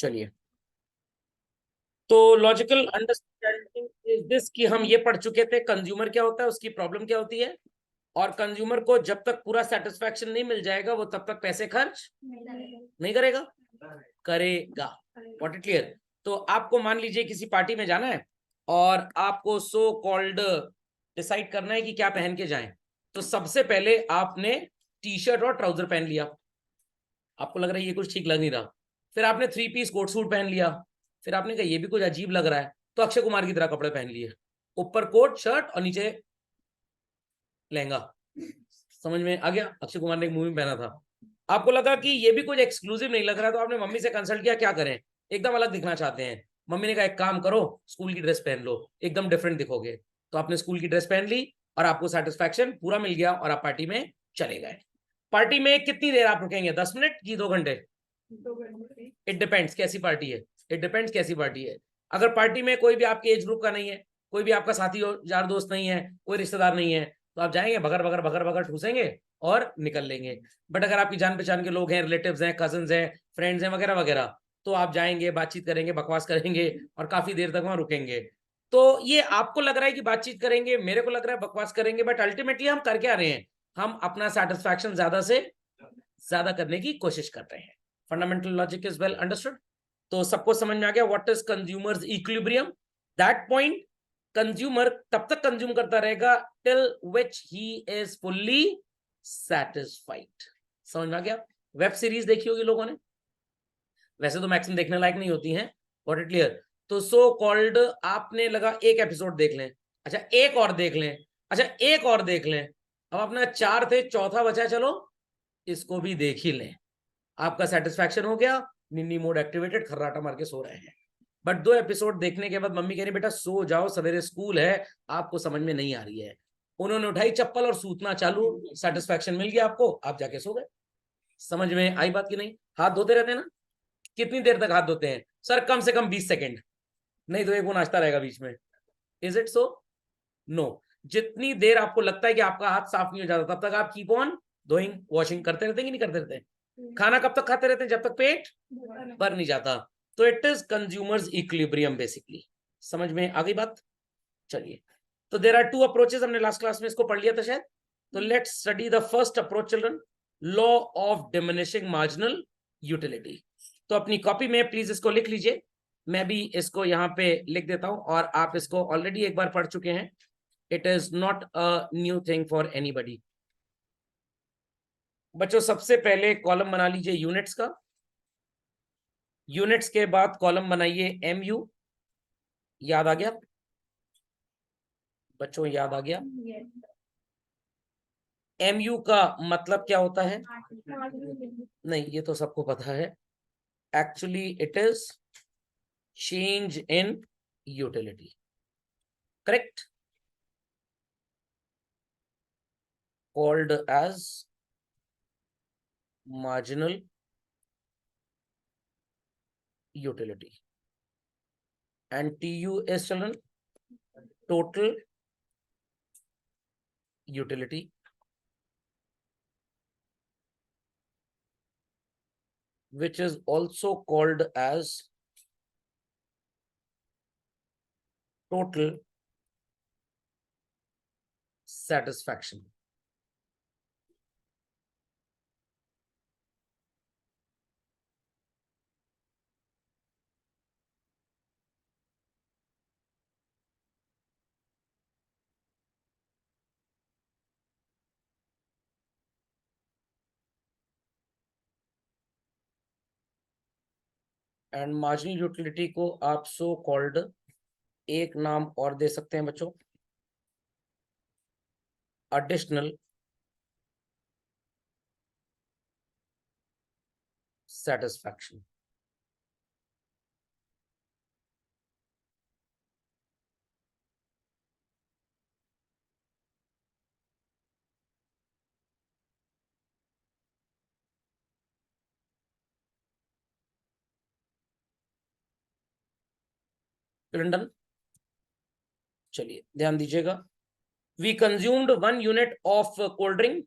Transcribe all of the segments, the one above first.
चलिए, तो logical understanding is this कि हम ये पढ़ चुके थे कंज्यूमर क्या होता है, उसकी प्रॉब्लम क्या होती है, और कंज्यूमर को जब तक पूरा सेटिस्फैक्शन नहीं मिल जाएगा वो तब तक पैसे खर्च नहीं करेगा, करेगा। What it clear. तो आपको मान लीजिए किसी पार्टी में जाना है और आपको सो कॉल्ड डिसाइड करना है कि क्या पहन के जाएं, तो सबसे पहले आपने टी शर्ट और ट्राउजर पहन लिया, आपको लग रहा है ये कुछ ठीक लग नहीं रहा, फिर आपने 3 पीस कोट सूट पहन लिया, फिर आपने कहा ये भी कुछ अजीब लग रहा है, तो अक्षय कुमार की तरह कपड़े पहन लिए, ऊपर कोट शर्ट और नीचे लहंगा। समझ में आ गया, अक्षय कुमार ने एक मूवी पहना था, आपको लगा कि ये भी कुछ एक्सक्लूसिव नहीं लग रहा, तो आपने मम्मी से कंसल्ट किया क्या करें, एकदम अलग दिखना चाहते हैं। मम्मी ने कहा एक काम करो, स्कूल की ड्रेस पहन लो, एकदम डिफरेंट दिखोगे। तो आपने स्कूल की ड्रेस पहन ली और आपको सेटिस्फैक्शन पूरा मिल गया और आप पार्टी में चले गए। पार्टी में कितनी देर आप रुकेंगे, 10 मिनट की 2 घंटे? 2 घंटे। इट डिपेंड्स कैसी पार्टी है, इट डिपेंड्स कैसी पार्टी है। अगर पार्टी में कोई भी आपके एज ग्रुप का नहीं है, कोई भी आपका साथी यार दोस्त नहीं है, कोई रिश्तेदार नहीं है, तो आप जाएंगे भगर भगर भगर भगर ठूसेंगे और निकल लेंगे। बट अगर आपकी जान पहचान के लोग हैं, रिलेटिव्स हैं, कजन्स हैं, फ्रेंड्स हैं वगैरह वगैरह, तो आप जाएंगे, बातचीत करेंगे, बकवास करेंगे और काफी देर तक वहां रुकेंगे। तो ये आपको लग रहा है कि बातचीत करेंगे, मेरे को लग रहा है बकवास करेंगे, बट अल्टीमेटली हम कर क्या रहे हैं, हम अपना सेटिस्फैक्शन ज्यादा से ज्यादा करने की कोशिश कर रहे हैं। Fundamental logic is well understood. तो सबको समझ में आ गया what is consumers equilibrium. That point, consumer तब तक कंज्यूम करता रहेगा till which he is fully satisfied. समझ में आ गया। वेब सीरीज देखी होगी लोगों ने, वैसे तो मैक्सिमम देखने लायक नहीं होती हैं, व्हाट इट क्लियर। तो सो कॉल्ड आपने लगा एक एपिसोड देख लें, अच्छा एक और देख लें, अच्छा एक और देख लें, अब अपना 4 थे, चौथा बचा, चलो इसको भी देख ही लें। आपका सेटिस्फैक्शन हो गया, निन्नी मोड एक्टिवेटेड, खर्राटा मार के सो रहे हैं। बट 2 एपिसोड देखने के बाद मम्मी कह रही बेटा सो जाओ, सवेरे स्कूल है, आपको समझ में नहीं आ रही है। उन्होंने उठाई चप्पल और सूतना चालू, सेटिस्फैक्शन मिल गया आपको, आप जाके सो गए। समझ में आई बात की नहीं? हाथ धोते रहते हैं ना, कितनी देर तक हाथ धोते हैं सर? कम से कम 20 सेकेंड, नहीं तो एक वो नाचता रहेगा बीच में। Is it so? नो। जितनी देर आपको लगता है कि आपका हाथ साफ नहीं हो जाता तब तक आप कीप ऑन डूइंग, वॉशिंग करते रहते हैं कि नहीं करते रहते? खाना कब तक खाते रहते हैं? जब तक पेट भर नहीं जाता। तो it is consumers equilibrium basically. समझ में आ गई बात? चलिए, तो देर आर 2 अप्रोचेस, हमने लास्ट क्लास में इसको पढ़ लिया था शायद। तो let's study the first approach children, law of diminishing marginal utility. तो अपनी कॉपी में प्लीज इसको लिख लीजिए, मैं भी इसको यहाँ पे लिख देता हूं, और आप इसको ऑलरेडी एक बार पढ़ चुके हैं, it is not a new thing for anybody. बच्चों सबसे पहले कॉलम बना लीजिए यूनिट्स का, यूनिट्स के बाद कॉलम बनाइए एमयू। याद आ गया बच्चों, याद आ गया? एमयू का मतलब क्या होता है? नहीं, ये तो सबको पता है, actually it is change in utility, correct, called as marginal utility, and TU is children total utility, which is also called as total satisfaction. And marginal utility को आप सो कॉल्ड एक नाम और दे सकते हैं बच्चों, एडिशनल सेटिस्फैक्शन। डन। चलिए ध्यान दीजिएगा, we consumed 1 unit of cold drink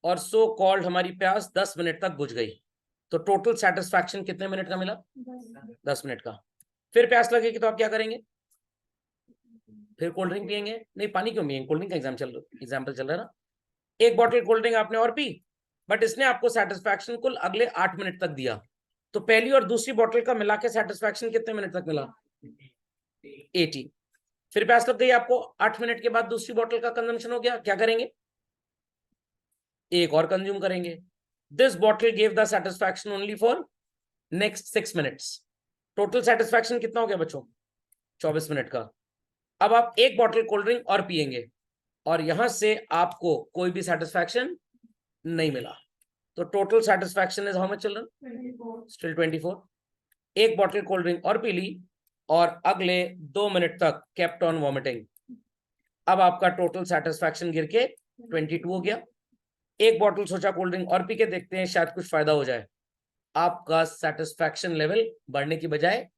और सो कॉल्ड हमारी प्यास 10 मिनट तक बुझ गई। तो टोटल सेटिस्फैक्शन कितने मिनट का मिला? 10 मिनट का। फिर प्यास लगेगी तो आप क्या करेंगे? फिर कोल्ड ड्रिंक पियेंगे? नहीं, पानी क्यों पियेंगे? कोल्ड ड्रिंक का एग्जाम्पल चल रहा है ना। एक बॉटल कोल्ड ड्रिंक आपने और पी, बट इसने आपको सेटिस्फैक्शन कुल अगले 8 मिनट तक दिया। तो पहली और दूसरी बॉटल का मिला के सेटिस्फैक्शन कितने मिनट तक मिला? 80। फिर प्यास लग गई आपको, 8 मिनट के बाद दूसरी बॉटल का कंजम्पशन हो गया, क्या करेंगे? एक और कंज्यूम करेंगे। This bottle give the satisfaction only for next 6 minutes. Total satisfaction कितना हो गया बच्चों? 24 मिनट का। अब आप एक बॉटल कोल्ड ड्रिंक और पियेंगे और यहां से आपको कोई भी सेटिस्फैक्शन नहीं मिला, तो total satisfaction is how much children? Still 24। एक बॉटल कोल्ड ड्रिंक और पी ली और अगले 2 मिनट तक केप्ट ऑन वॉमिटिंग। अब आपका टोटल सेटिस्फैक्शन गिर के 22 हो गया। एक बॉटल सोचा कोल्ड ड्रिंक और पी के देखते हैं, शायद कुछ फायदा हो जाए। आपका सेटिस्फैक्शन लेवल बढ़ने की बजाय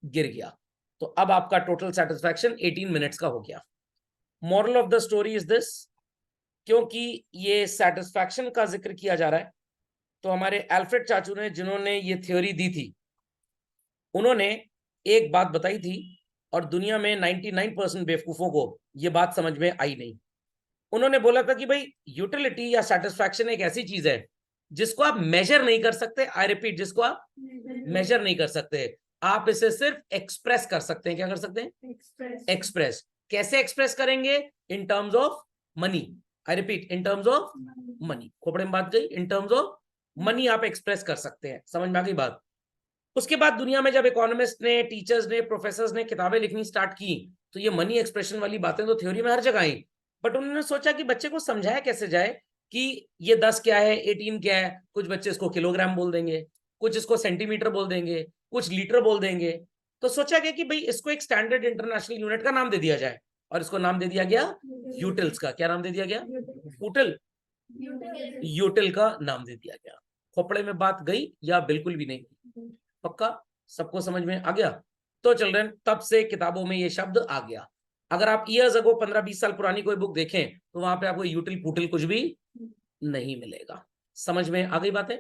गिर गया। तो अब आपका टोटल सेटिस्फैक्शन 18 मिनट्स का हो गया। Moral of the story is this, क्योंकि ये सेटिस्फैक्शन का जिक्र किया जा रहा है, तो हमारे एल्फ्रेड चाचू ने, जिन्होंने ये थ्योरी दी थी, उन्होंने एक बात बताई थी और दुनिया में 99% बेवकूफों को ये बात समझ में आई नहीं। उन्होंने बोला था कि भाई यूटिलिटी या सेटिस्फैक्शन एक ऐसी चीज है जिसको आप मेजर नहीं कर सकते। आई रिपीट, जिसको आप मेजर नहीं कर सकते, आप इसे सिर्फ एक्सप्रेस कर सकते हैं। क्या कर सकते हैं? एक्सप्रेस। कैसे एक्सप्रेस करेंगे? In terms of money. I repeat, in terms of money. खोपड़े में बात गई, इन टर्म्स ऑफ मनी आप एक्सप्रेस कर सकते हैं। समझ में आ गई बात? उसके बाद दुनिया में जब इकोनॉमिस्ट ने, टीचर्स ने, प्रोफेसर्स ने किताबें लिखनी स्टार्ट की, तो ये मनी एक्सप्रेशन वाली बातें तो थ्योरी में हर जगह आई, बट उन्होंने सोचा कि बच्चे को समझाया कैसे जाए कि ये 10 क्या है, 18 क्या है। कुछ बच्चे इसको किलोग्राम बोल देंगे, कुछ इसको सेंटीमीटर बोल देंगे, कुछ लीटर बोल देंगे। तो सोचा गया कि भाई इसको एक स्टैंडर्ड इंटरनेशनल यूनिट का नाम दे दिया जाए, और इसको नाम दे दिया गया यूटिल्स का। क्या नाम दे दिया गया? यूटिल। यूटिल का नाम दे दिया गया। खोपड़े में बात गई या बिल्कुल भी नहीं? पक्का सबको समझ में आ गया? तो चिल्ड्रन, तब से किताबों में ये शब्द आ गया। अगर आप ईयर्स अगो 15-20 साल पुरानी कोई बुक देखें तो वहां पे आपको यूटिल पुटिल कुछ भी नहीं मिलेगा। समझ में आ गई बातें?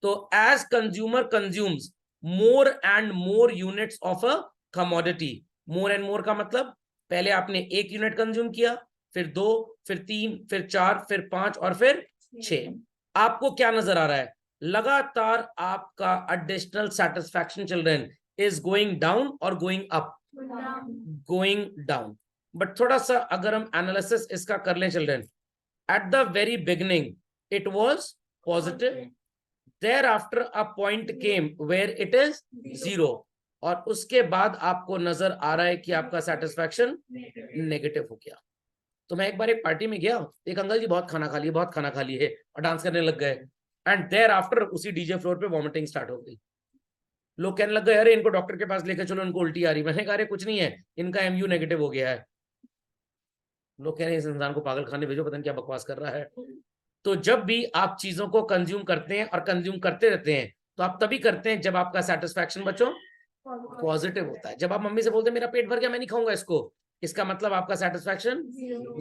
तो as consumer consumes more and more units of a commodity. More and more का मतलब, पहले आपने 1 यूनिट कंज्यूम किया, फिर 2, फिर 3, फिर 4, फिर 5 और फिर 6। आपको क्या नजर आ रहा है? लगातार आपका additional satisfaction children is going down और going up? Going down. But थोड़ा सा अगर हम एनालिसिस इसका कर लें children, at the very beginning it was positive, thereafter a point came where it is 0, और उसके बाद आपको नजर आ रहा है कि आपका सेटिस्फैक्शन नेगेटिव हो गया। तो मैं एक बार एक पार्टी में गया, एक अंकल जी बहुत खाना खा लिए, बहुत खाना खा लिए और डांस करने लग गए, एंड देयर आफ्टर उसी डीजे फ्लोर पे वॉमिटिंग स्टार्ट हो गई। लोग कहने लग गए, अरे इनको डॉक्टर के पास लेकर चलो, इनको उल्टी आ रही। मैंने कहा अरे कुछ नहीं है, इनका एमयू नेगेटिव हो गया है। लोग कह रहे हैं इस इंसान को पागल खाने भेजो, पता नहीं क्या बकवास कर रहा है। तो जब भी आप चीजों को कंज्यूम करते हैं और कंज्यूम करते रहते हैं, तो आप तभी करते हैं जब आपका सेटिस्फैक्शन बच्चों पॉजिटिव होता है। जब आप मम्मी से बोलते हैं मेरा पेट भर गया, मैं नहीं खाऊंगा इसको, इसका मतलब आपका satisfaction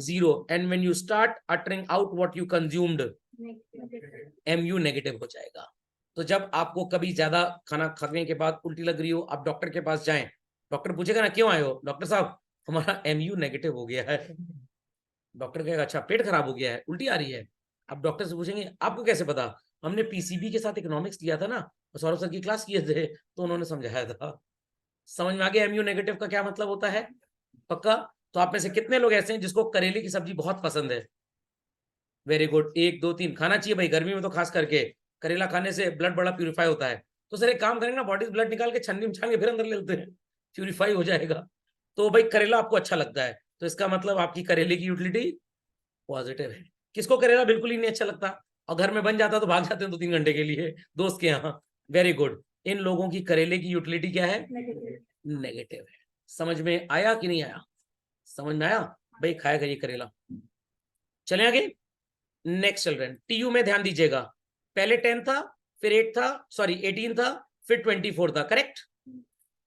0। And when you start uttering out what you consumed, MU negative हो जाएगा। तो जब आपको कभी ज्यादा खाना खाने के बाद उल्टी लग रही हो, आप डॉक्टर के पास जाएं, डॉक्टर पूछेगा ना क्यों आए हो, डॉक्टर साहब हमारा एमयू नेगेटिव हो गया है। डॉक्टर कहेगा अच्छा पेट खराब हो गया है, उल्टी आ रही है। अब डॉक्टर से पूछेंगे आपको कैसे पता? हमने पीसीबी के साथ इकोनॉमिक्स लिया था ना, सौरभ सर की क्लास किए थे, तो उन्होंने समझाया था। समझ में आ गया एमयू नेगेटिव का क्या मतलब होता है? पक्का? तो आप में से कितने लोग ऐसे हैं जिसको करेले की सब्जी बहुत पसंद है? Very good, 1 2 3। खाना चाहिए भाई, गर्मी में तो खास करके करेला खाने से ब्लड बड़ा प्यूरिफाई होता है। तो सर एक काम करेंगे ना, बॉडी ब्लड निकाल के छन्नी में छान के फिर अंदर ले लेते हैं, प्यूरिफाई हो जाएगा। तो भाई करेला आपको अच्छा लगता है, तो इसका मतलब आपकी करेले की यूटिलिटी पॉजिटिव है। किसको करेला बिल्कुल ही नहीं अच्छा लगता और घर में बन जाता तो भाग जाते हैं 2-3 घंटे के लिए दोस्त के यहाँ। वेरी गुड, इन लोगों की करेले की यूटिलिटी क्या है? नेगेटिव है। समझ में आया कि नहीं आया? समझ में आया? भाई खाया करिए करेला। चले आगे। नेक्स्ट चिल्ड्रन, टीयू में ध्यान दीजिएगा। पहले 10 था, फिर 8 था, सॉरी 18 था, फिर 24 था, करेक्ट?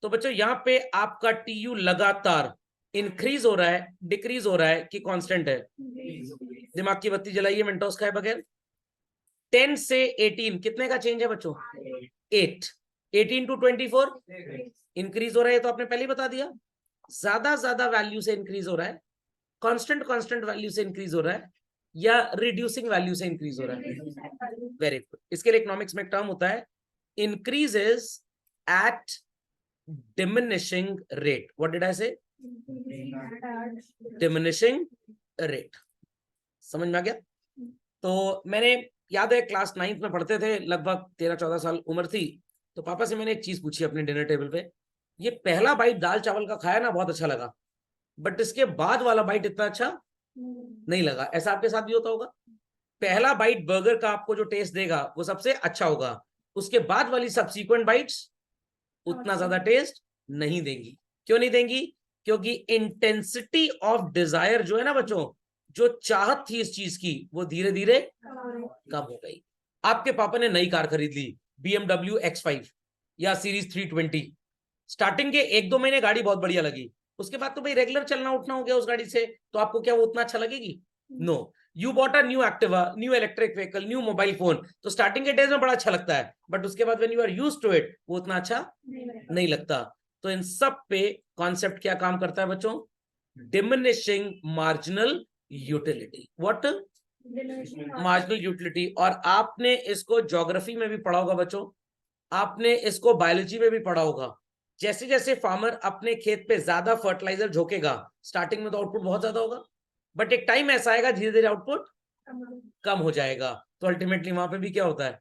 तो बच्चों यहां पे आपका टीयू लगातार इंक्रीज हो रहा है, डिक्रीज हो रहा है कि कांस्टेंट है? दिमाग की बत्ती जलाइए, मेंटोस खाए बगैर। 10 से 18 कितने का चेंज है बच्चों? 8। 18 टू 24 इंक्रीज हो रहा है, तो आपने पहले ही बता दिया। ज्यादा वैल्यू से इंक्रीज हो रहा है, कांस्टेंट वैल्यू से इंक्रीज हो रहा है, या रिड्यूसिंग वैल्यू से इंक्रीज हो रहा है? Very good. इसके लिए इकोनॉमिक्स में एक टर्म होता है, increases at diminishing rate. What did I say? Diminishing rate. समझ में आ गया? तो मैंने, याद है क्लास 9th में पढ़ते थे, लगभग 13-14 साल उम्र थी, तो पापा से मैंने एक चीज पूछी अपने डिनर टेबल पे, ये पहला बाइट दाल चावल का खाया ना, बहुत अच्छा लगा, बट इसके बाद वाला बाइट इतना अच्छा नहीं लगा। ऐसा आपके साथ भी होता होगा? पहला बाइट बर्गर का आपको जो टेस्ट देगा वो सबसे अच्छा होगा, उसके बाद वाली सब्सीक्वेंट बाइट्स उतना ज्यादा टेस्ट नहीं देंगी। क्यों नहीं देंगी? क्योंकि इंटेंसिटी ऑफ डिजायर जो है ना बच्चों, जो चाहत थी इस चीज की, वो धीरे धीरे कम हो गई। आपके पापा ने नई कार खरीद ली, BMW X5 या सीरीज 320। स्टार्टिंग के 1-2 महीने गाड़ी बहुत बढ़िया लगी, उसके बाद तो भाई रेगुलर चलना उठना हो गया उस गाड़ी से, तो आपको क्या वो उतना अच्छा लगेगी? No. You bought a new Activa, new electric vehicle, new mobile phone, तो स्टार्टिंग के डेज में बड़ा अच्छा लगता है, बट उसके बाद when you are used to it, वो उतना अच्छा नहीं लगता। तो इन सब पे कॉन्सेप्ट क्या काम करता है बच्चों? Diminishing marginal utility. What? Marginal utility. और आपने इसको ज्योग्राफी में भी पढ़ा होगा बच्चों, आपने इसको बायोलॉजी में भी पढ़ा होगा। जैसे जैसे फार्मर अपने खेत पे ज्यादा फर्टिलाइजर झोंकेगा, स्टार्टिंग में तो आउटपुट बहुत ज्यादा होगा, बट एक टाइम ऐसा आएगा धीरे धीरे आउटपुट कम हो जाएगा, तो अल्टीमेटली वहां पे भी क्या होता है?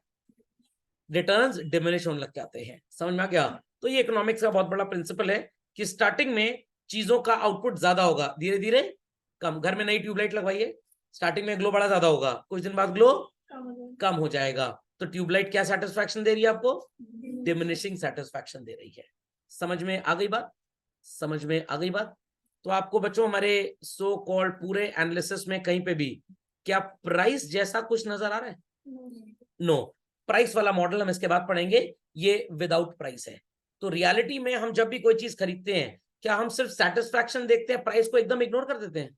रिटर्न्स डिमिनिश होने लग जाते हैं। समझ में आ गया? तो ये इकोनॉमिक्स का बहुत बड़ा प्रिंसिपल है कि स्टार्टिंग में चीजों का आउटपुट ज्यादा होगा, धीरे धीरे कम। घर में नई ट्यूबलाइट लगवाइए, स्टार्टिंग में ग्लो बड़ा ज्यादा होगा, कुछ दिन बाद ग्लो कम हो जाएगा। तो ट्यूबलाइट क्या सेटिस्फैक्शन दे रही है आपको? डिमिनिशिंग सेटिस्फैक्शन दे रही है। समझ में आ गई बात? समझ में आ गई बात? तो आपको बच्चों हमारे सो कॉल्ड पूरे एनालिसिस में कहीं पे भी क्या प्राइस जैसा कुछ नजर आ रहा है? नो। प्राइस वाला मॉडल हम इसके बाद पढ़ेंगे, ये विदाउट प्राइस है। तो रियलिटी में हम जब भी कोई चीज खरीदते हैं, क्या हम सिर्फ सेटिस्फैक्शन देखते हैं, प्राइस को एकदम इग्नोर कर देते हैं?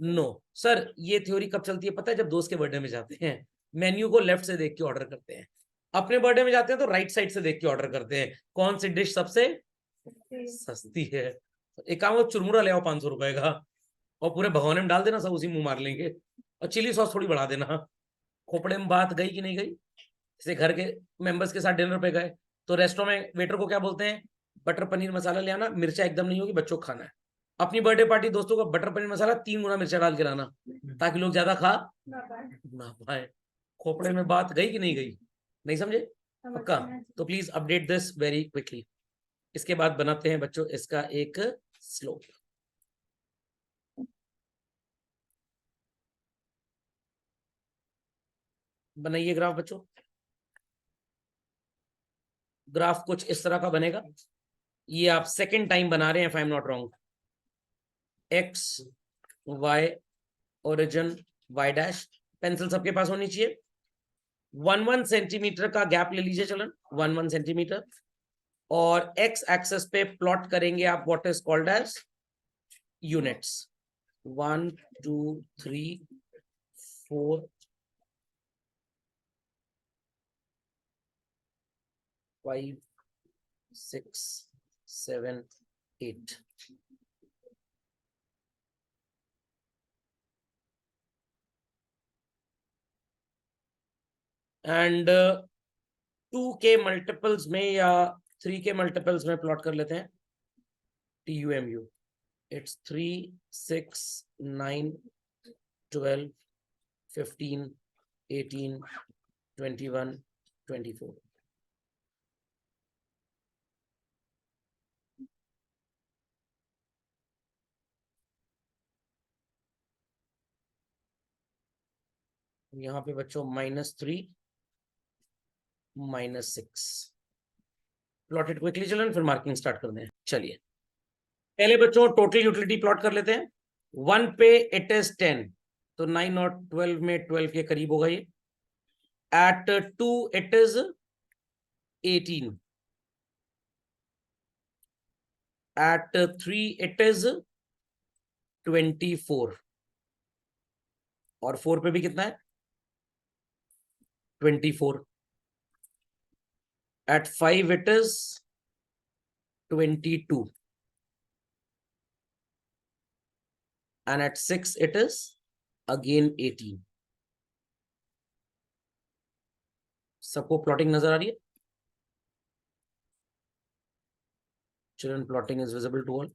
No sir. ये थ्योरी कब चलती है पता है? जब दोस्त के बर्थडे में जाते हैं, मेन्यू को लेफ्ट से देख के ऑर्डर करते हैं। अपने बर्थडे में जाते हैं तो राइट साइड से देख के ऑर्डर करते हैं, कौन सी डिश सबसे सस्ती है। एक काम, वो चुरमुरा ले आओ 500 रुपए का, और पूरे भगोने में डाल देना, सब उसी मुंह मार लेंगे, और चिली सॉस थोड़ी बढ़ा देना। खोपड़े में बात गई कि नहीं गई? जैसे घर के मेंबर्स के साथ डिनर पे गए, तो रेस्टोरेंट में वेटर को क्या बोलते हैं? बटर पनीर मसाला ले आना, मिर्चा एकदम नहीं होगी, बच्चों को खाना है। अपनी बर्थडे पार्टी दोस्तों को बटर पनीर मसाला 3 गुना मिर्चा डाल के लाना, ताकि लोग ज्यादा खा ना पाए। खोपड़े में बात गई कि नहीं गई? नहीं समझे? पक्का? तो please update this very quickly. इसके बाद बनाते हैं बच्चों इसका एक स्लोप। बनाइए ग्राफ बच्चों। ग्राफ कुछ इस तरह का बनेगा। ये आप सेकंड टाइम बना रहे हैं, if I am not wrong. X Y origin Y dash, pencil सबके पास होनी चाहिए। 1-1 सेंटीमीटर का गैप ले लीजिए चलन, 1-1 सेंटीमीटर। और एक्स एक्सेस पे प्लॉट करेंगे आप what is called as units. 1 2 3 4 5 6 7 8। And 2 के मल्टीपल्स में या 3 के मल्टीपल्स में प्लॉट कर लेते हैं। TUMU, it's 3 6 9 12 15 18 21 24। यहाँ पे बच्चों -3 -6 प्लॉटेड क्विकली चलन, फिर मार्किंग स्टार्ट कर दें। चलिए पहले बच्चों टोटल यूटिलिटी प्लॉट कर लेते हैं। 1 पे इट इज 10, तो 9 और 12 में 12 के करीब होगा ये। At 2 it is 18, at 3 it is 24, और 4 पे भी कितना है? 24. At 5 it is 22. And at 6 it is again 18. सबको प्लॉटिंग नजर आ रही है? Children, plotting is visible to all.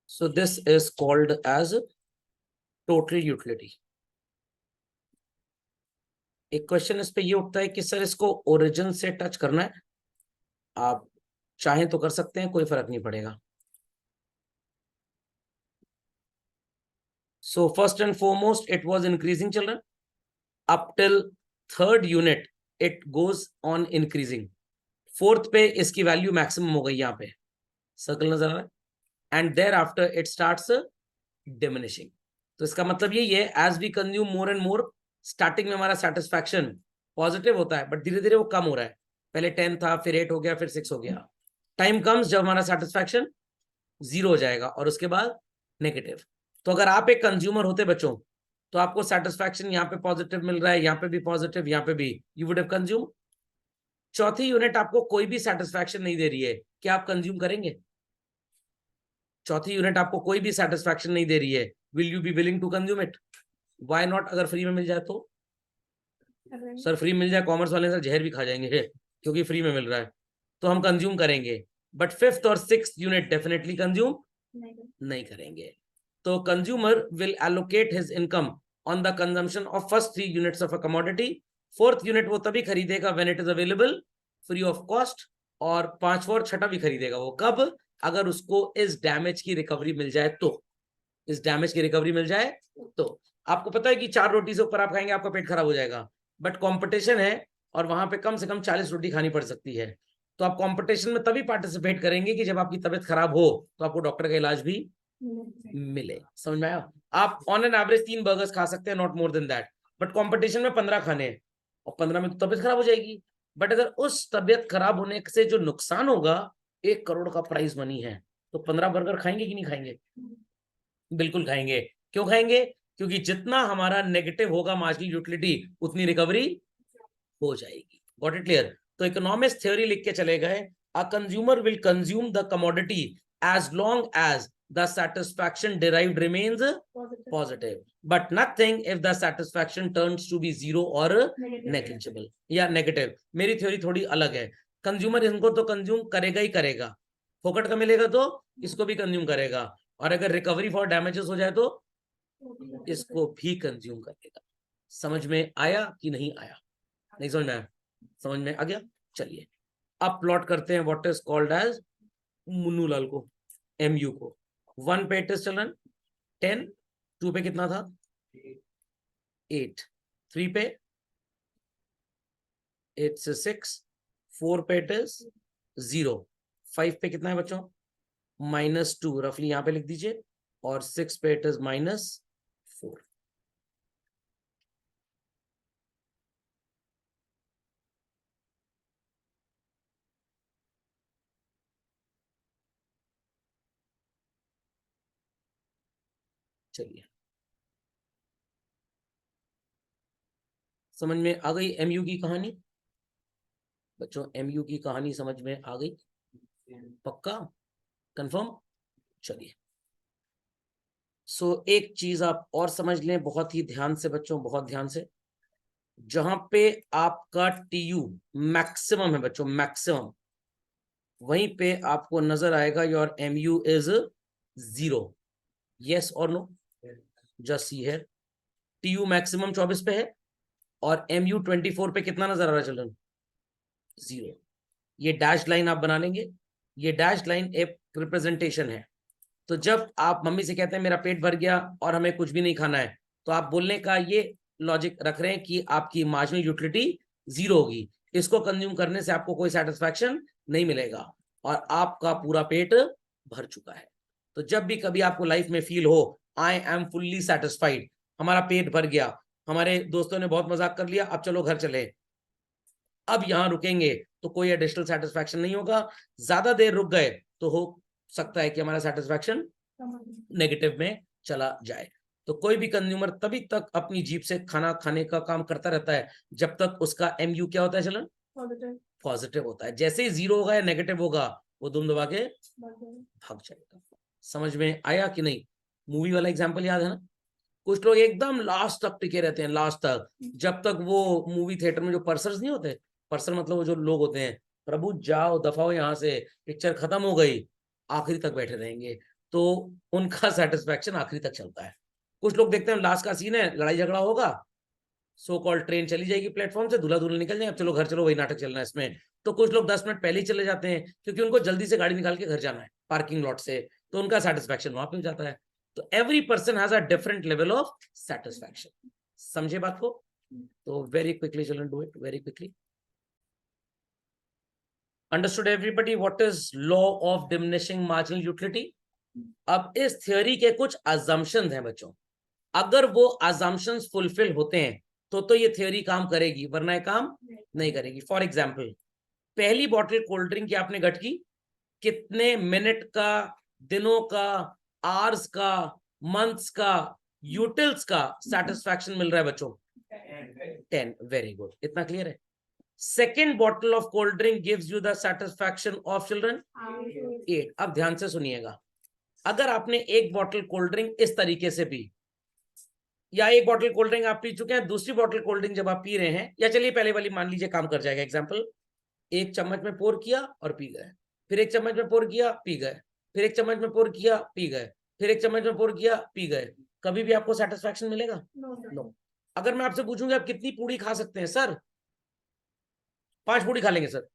So this is called as total utility. एक क्वेश्चन इस पे ये उठता है कि सर इसको ओरिजिन से टच करना है, आप चाहें तो कर सकते हैं, कोई फर्क नहीं पड़ेगा. So first and foremost, it was increasing, children. Up till third unit, it goes on increasing. Fourth पे इसकी वैल्यू मैक्सिमम हो गई, यहाँ पे सर्कल नजर आ रहा है. And thereafter it starts diminishing. तो इसका मतलब यही है, as we consume more and more, starting में हमारा सेटिस्फैक्शन पॉजिटिव होता है, बट धीरे धीरे वो कम हो रहा है. पहले 10 था, फिर 8 हो गया, फिर 6 हो गया. टाइम कम्स जब हमारा सेटिस्फैक्शन 0 हो जाएगा और उसके बाद नेगेटिव. तो अगर आप एक कंज्यूमर होते बच्चों, तो आपको सेटिस्फैक्शन यहाँ पे पॉजिटिव मिल रहा है, यहाँ पे भी पॉजिटिव, यहाँ पे भी, यू वुड हैव कंज्यूम. चौथी यूनिट आपको कोई भी सेटिस्फैक्शन नहीं दे रही है, क्या आप कंज्यूम करेंगे? चौथी यूनिट आपको कोई भी सेटिस्फैक्शन नहीं दे रही है, will you be willing to consume it? Why not? अगर फ्री में मिल जाए तो? सर फ्री मिल जाए, कॉमर्स वाले सर जहर भी खा जाएंगे क्योंकि फ्री में मिल रहा है, तो हम कंज्यूम करेंगे. बट फिफ्थ और सिक्स्थ यूनिट डेफिनेटली कंज्यूम नहीं करेंगे. तो consumer will allocate his income on the consumption of first 3 units of a commodity. Fourth unit वो तभी खरीदेगा when it is available free of cost, और पांचवा और छठा भी खरीदेगा वो कब? अगर उसको इस डैमेज की रिकवरी मिल जाए तो. इस डैमेज की रिकवरी मिल जाए तो. आपको पता है कि 4 रोटी से ऊपर आप खाएंगे आपका पेट खराब हो जाएगा, बट कंपटीशन है और वहां पे कम से कम 40 रोटी खानी पड़ सकती है. तो आप कंपटीशन में तभी पार्टिसिपेट करेंगे कि जब आपकी तबीयत खराब हो तो आपको डॉक्टर का इलाज भी मिले. समझ में आया? आप ऑन एन एवरेज 3 बर्गर्स खा सकते हैं, not more than that, but competition में 15 खाने हैं और 15 में तो तबीयत खराब हो जाएगी. बट अगर उस तबीयत खराब होने से जो नुकसान होगा 1 करोड़ का प्राइस मनी है, तो 15 बर्गर खाएंगे कि नहीं खाएंगे? बिल्कुल खाएंगे. क्यों खाएंगे? क्योंकि जितना हमारा नेगेटिव होगा मार्जिनल यूटिलिटी, उतनी रिकवरी हो जाएगी. Got it clear? तो इकोनॉमिक्स थ्योरी लिख के चले गए, a consumer will consume the commodity as long as the satisfaction derived remains positive, but nothing if the satisfaction turns to be 0 or negligible या negative. मेरी theory थोड़ी अलग है. कंज्यूमर इनको तो कंज्यूम करेगा ही करेगा, फोकट का मिलेगा तो इसको भी कंज्यूम करेगा, और अगर रिकवरी फॉर डैमेजेस हो जाए तो इसको भी कंज्यूम करेगा. समझ में आया कि नहीं आया? नहीं समझ में आया? समझ में आ गया? चलिए अब प्लॉट करते हैं what is called as Munnu Lal को, MU को. 1 पे इट इज चिल्ड्रन 10, 2 पे कितना था 8, 3 पे इट्स 6, 4 पे इट इज 0, 5 पे कितना है बच्चों -2, रफली यहां पे लिख दीजिए, और 6 पे इट इज -4. चलिए समझ में आ गई MU की कहानी बच्चों? MU की कहानी समझ में आ गई? पक्का? कंफर्म? चलिए सो एक चीज आप और समझ लें बहुत ही ध्यान से बच्चों, बहुत ध्यान से. जहां पे आपका TU मैक्सिमम है बच्चों, मैक्सिमम, वहीं पे आपको नजर आएगा योर MU इज 0. यस और no? Just see here, TU maximum 24 पे है और MU 24 पे कितना नजर आ रहा है चिल्ड्रन? 0. ये डैश लाइन आप बना लेंगे, ये डैश लाइन एक रिप्रेजेंटेशन है. तो जब आप मम्मी से कहते हैं मेरा पेट भर गया और हमें कुछ भी नहीं खाना है, तो आप बोलने का ये लॉजिक रख रहे हैं कि आपकी मार्जिनल यूटिलिटी 0 होगी, इसको कंज्यूम करने से आपको कोई सेटिस्फैक्शन नहीं मिलेगा और आपका पूरा पेट भर चुका है. तो जब भी कभी आपको लाइफ में फील हो आई एम फुल्ली सेटिस्फाइड, हमारा पेट भर गया, हमारे दोस्तों ने बहुत मजाक कर लिया, अब चलो घर चले, अब यहां रुकेंगे तो कोई एडिशनल सेटिस्फैक्शन नहीं होगा, ज्यादा देर रुक गए तो हो सकता है कि हमारा सेटिस्फैक्शन नेगेटिव में चला जाए। तो कोई भी कंज्यूमर तभी तक अपनी जीभ से खाना खाने का काम करता रहता है जब तक उसका MU क्या होता है चलन, पॉजिटिव होता है। जैसे ही 0 होगा या नेगेटिव होगा वो दुम दबा के भाग जाएगा। समझ में आया कि नहीं? मूवी वाला एग्जांपल याद है ना? कुछ लोग एकदम लास्ट तक टिके रहते हैं, लास्ट तक, जब तक वो मूवी थिएटर में जो पर्सर्स नहीं होते, पर्सर मतलब वो जो लोग होते हैं, प्रभु जाओ दफाओ यहाँ से, पिक्चर खत्म हो गई, आखिरी तक बैठे रहेंगे। तो उनका सेटिस्फैक्शन आखिरी तक चलता है। कुछ लोग देखते हैं लास्ट का सीन है, लड़ाई झगड़ा होगा, सो कॉल ट्रेन चली जाएगी प्लेटफॉर्म से, दूल्हा दुल्हन निकल जाए, अब चलो घर चलो, वही नाटक चलना है इसमें। तो कुछ लोग 10 मिनट पहले ही चले जाते हैं क्योंकि उनको जल्दी से गाड़ी निकाल के घर जाना है पार्किंग लॉट से, तो उनका सेटिस्फैक्शन वहां पे हो जाता है। तो every person has a different level of satisfaction. समझे बात को? तो very quickly children, do it very quickly. Understood everybody what is law of diminishing marginal utility? अब इस थ्योरी के कुछ अजम्पशंस हैं बच्चों, अगर वो अजम्पशंस फुलफिल होते हैं तो ये थ्योरी काम करेगी, वरना ये काम नहीं करेगी। फॉर एग्जाम्पल, पहली बॉटल कोल्ड ड्रिंक की आपने गट की, कितने मिनट का, दिनों का, आवर्स का, मंथ्स का, यूटिल्स का सेटिस्फैक्शन मिल रहा है बच्चों? 10। वेरी गुड, इतना क्लियर है। Second bottle of cold drink gives you the satisfaction of children 8। अब ध्यान से सुनिएगा, अगर आपने एक बॉटल कोल्ड ड्रिंक इस तरीके से पी, या एक बॉटल कोल्ड ड्रिंक आप पी चुके हैं, दूसरी बॉटल कोल्ड ड्रिंक जब आप पी रहे हैं, या चलिए पहले वाली मान लीजिए काम कर जाएगा एग्जांपल, एक चम्मच में पोर किया और पी गए, फिर एक चम्मच में पोर किया पी गए, फिर एक चम्मच में पोर किया पी गए, फिर एक चम्मच में पोर किया पी गए, कभी भी आपको सेटिस्फैक्शन मिलेगा? नो। अगर मैं आपसे पूछूंगा आप कितनी पूड़ी खा सकते हैं? सर 5 पूड़ी खा लेंगे सर।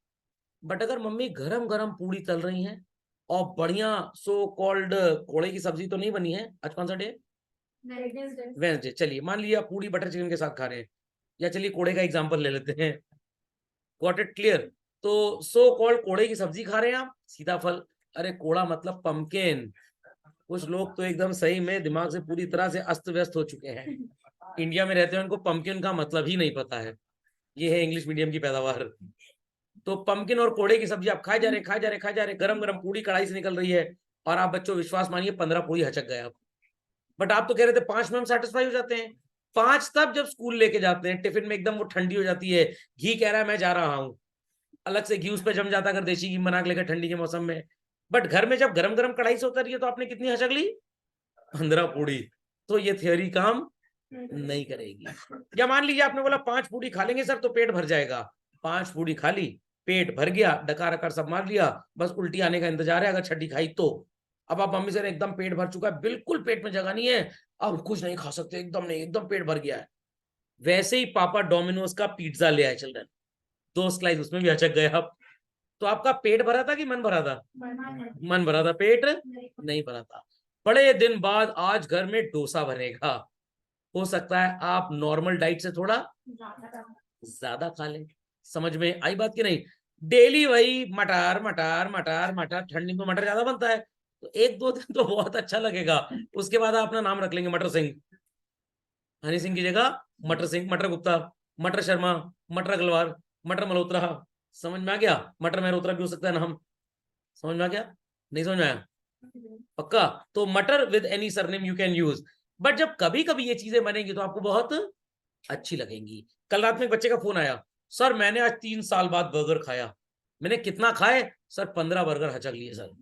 बट अगर मम्मी गरम गरम पूड़ी तल रही हैं और बढ़िया सो कॉल्ड कोड़े की सब्जी तो नहीं बनी है, आज कौन सा डे? वेंसडे। चलिए मान लिया पूड़ी बटर चिकन के साथ खा रहे हैं, या चलिए कोड़े का एग्जांपल ले लेते हैं। Got it clear? तो सो कॉल्ड कोड़े की सब्जी खा रहे हैं आप, सीताफल, अरे कोड़ा मतलब पंपकिन। कुछ लोग तो एकदम सही में दिमाग से पूरी तरह से अस्त व्यस्त हो चुके हैं, इंडिया में रहते हैं, उनको पंपकिन का मतलब ही नहीं पता है। ये है इंग्लिश मीडियम की पैदावार। तो पंपकिन और कोड़े की सब्जी आप खाए जा रहे, खाए जा रहे, खाए जा रहे, गरम गरम पूड़ी कढ़ाई से निकल रही है, और आप बच्चों विश्वास मानिए 15 पूड़ी हचक गए आप। बट आप तो कह रहे थे 5 में हम सेटिस्फाई हो जाते हैं। 5 तब जब स्कूल लेके जाते हैं, टिफिन में एकदम वो ठंडी हो जाती है, घी कह रहा है मैं जा रहा हूँ, अलग से घी उस पर जम जाता अगर देसी घी बना के लेकर ठंडी के मौसम में। बट घर में जब गरम गरम कढ़ाई से उतरी है तो आपने कितनी हचक ली? 15 पूड़ी। तो ये थियोरी काम नहीं करेगी। या मान लीजिए आपने बोला 5 पूड़ी खा लेंगे सर तो पेट भर जाएगा, 5 पूड़ी खा ली, पेट भर गया, डकार अकार सब मार लिया, बस उल्टी आने का इंतजार है अगर छठी खाई तो। अब आप मम्मी से एकदम पेट भर चुका है, बिल्कुल पेट में जगह नहीं है, अब कुछ नहीं खा सकते, एकदम नहीं, एकदम पेट भर गया है। वैसे ही पापा डोमिनोज का पिज्जा ले आए चिल्ड्रन, 2 स्लाइस उसमें भी अचक गए आप। तो आपका पेट भरा था कि मन भरा था? मन भरा था, पेट नहीं भरा था। बड़े दिन बाद आज घर में डोसा बनेगा, हो सकता है आप नॉर्मल डाइट से थोड़ा ज्यादा खा लें। समझ में आई बात की नहीं? डेली वही मटर मटर मटर मटर, ठंडी में मटर ज्यादा बनता है, तो 1-2 दिन तो बहुत अच्छा लगेगा, उसके बाद आप अपना नाम रख लेंगे मटर सिंह, हनी सिंह की जगह मटर सिंह, मटर गुप्ता, मटर शर्मा, मटर अग्रवाल, मटर मल्होत्रा। समझ में आ गया? मटर मेहरोत्रा भी हो सकता है नाम। समझ में आ गया? नहीं समझ में आया? पक्का? तो मटर with any surname you can use. But जब कभी कभी ये चीजें बनेंगी तो आपको बहुत अच्छी लगेंगी। कल रात में एक बच्चे का फोन आया, सर मैंने आज 3 साल बाद बर्गर खाया। मैंने कितना खाए? सर 15 बर्गर हचक लिए सर।